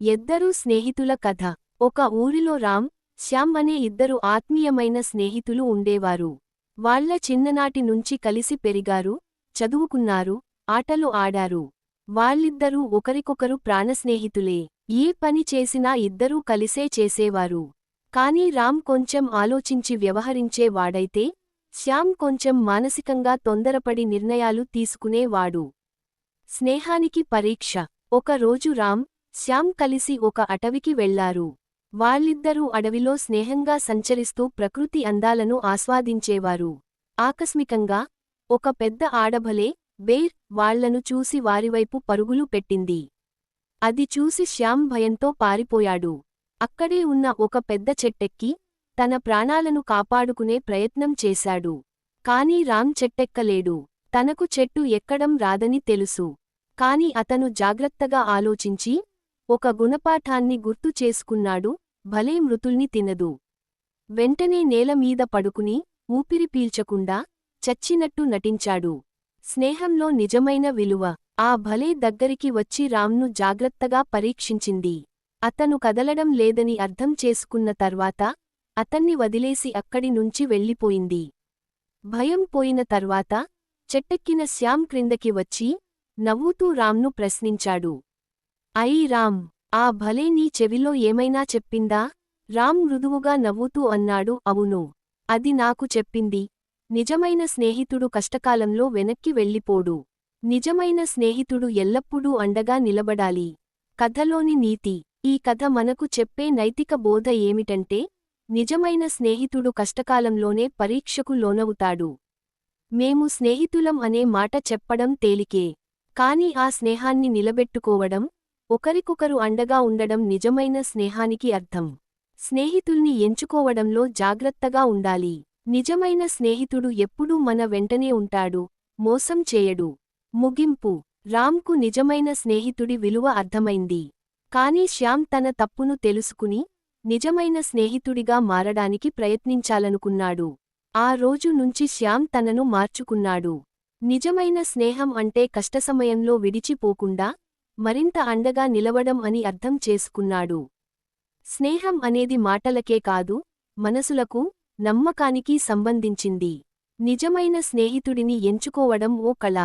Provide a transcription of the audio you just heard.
ఇద్దరు స్నేహితుల కథ. ఒక ఊరిలో రామ్, శ్యామ్ అనే ఇద్దరు ఆత్మీయమైన స్నేహితులు ఉండేవారు. వాళ్ళ చిన్ననాటి నుంచి కలిసి పెరిగారు, చదువుకున్నారు, ఆటలు ఆడారు. వాళ్ళిద్దరూ ఒకరికొకరు ప్రాణస్నేహితులే. ఏ పని చేసినా ఇద్దరూ కలిసే చేసేవారు. కానీ రామ్ కొంచెం ఆలోచించి వ్యవహరించే వాడైతే, శ్యామ్ కొంచెం మానసికంగా తొందరపడి నిర్ణయాలు తీసుకునేవాడు. స్నేహానికి పరీక్ష. ఒక రోజు రామ్, శ్యామ్ కలిసి ఒక అటవికి వెళ్లారు. వాళ్ళిద్దరూ అడవిలో స్నేహంగా సంచరిస్తూ ప్రకృతి అందాలను ఆస్వాదించేవారు. ఆకస్మికంగా ఒక పెద్ద ఆడభలే, బేర్, వాళ్లను చూసి వారివైపు పరుగులు పెట్టింది. అది చూసి శ్యామ్ భయంతో పారిపోయాడు. అక్కడే ఉన్న ఒక పెద్ద చెట్టెక్కి తన ప్రాణాలను కాపాడుకునే ప్రయత్నం చేశాడు. కాని రామ్ చెట్టెక్కలేడు. తనకు చెట్టు ఎక్కడం రాదని తెలుసు. కాని అతను జాగ్రత్తగా ఆలోచించి ఒక గుణపాఠాన్ని గుర్తు చేసుకున్నాడు: భలే మృతుల్ని తినదు. వెంటనే నేలమీద పడుకుని ఊపిరి పీల్చకుండా చచ్చినట్టు నటించాడు. స్నేహంలో నిజమైన విలువ. ఆ భలే దగ్గరికి వచ్చి రామ్ను జాగ్రత్తగా పరీక్షించింది. అతను కదలడం లేదని అర్థం చేసుకున్న తర్వాత అతన్ని వదిలేసి అక్కడి నుంచి వెళ్ళిపోయింది. భయం పోయిన తర్వాత చెట్టెక్కిన శ్యామ్ క్రిందకి వచ్చి నవ్వుతూ రామ్ను ప్రశ్నించాడు. అయ్ రామ్, ఆ భలే నీ చెవిలో ఏమైనా చెప్పిందా? రామ్ మృదువుగా నవ్వుతూ అన్నాడు, అవును. అది నాకు చెప్పింది. నిజమైన స్నేహితుడు కష్టకాలంలో వెనక్కి వెళ్ళిపోడు. నిజమైన స్నేహితుడు ఎల్లప్పుడూ అండగా నిలబడాలి. కథలోని నీతి. ఈ కథ మనకు చెప్పే నైతిక బోధ ఏమిటంటే, నిజమైన స్నేహితుడు కష్టకాలంలోనే పరీక్షకు లోనవుతాడు. మేము స్నేహితులం అనే మాట చెప్పడం తేలికే. కాని ఆ స్నేహాన్ని నిలబెట్టుకోవడం, ఒకరికొకరు అండగా ఉండడం నిజమైన స్నేహానికి అర్థం. స్నేహితుల్ని ఎంచుకోవడంలో జాగ్రత్తగా ఉండాలి. నిజమైన స్నేహితుడు ఎప్పుడూ మన వెంటనే ఉంటాడు, మోసం చేయడు. ముగింపు. రామ్కు నిజమైన స్నేహితుడి విలువ అర్థమైంది. కాని శ్యామ్ తన తప్పును తెలుసుకుని నిజమైన స్నేహితుడిగా మారడానికి ప్రయత్నించాలనుకున్నాడు. ఆ రోజు నుంచి శ్యామ్ తనను మార్చుకున్నాడు. నిజమైన స్నేహం అంటే కష్టసమయంలో విడిచిపోకుండా మరింత అండగా నిలవడం అని అర్థం చేసుకున్నాడు. స్నేహం అనేది మాటలకే కాదు, మనసులకు, నమ్మకానికి సంబంధించింది. నిజమైన స్నేహితుడిని ఎంచుకోవడం ఓ కళ.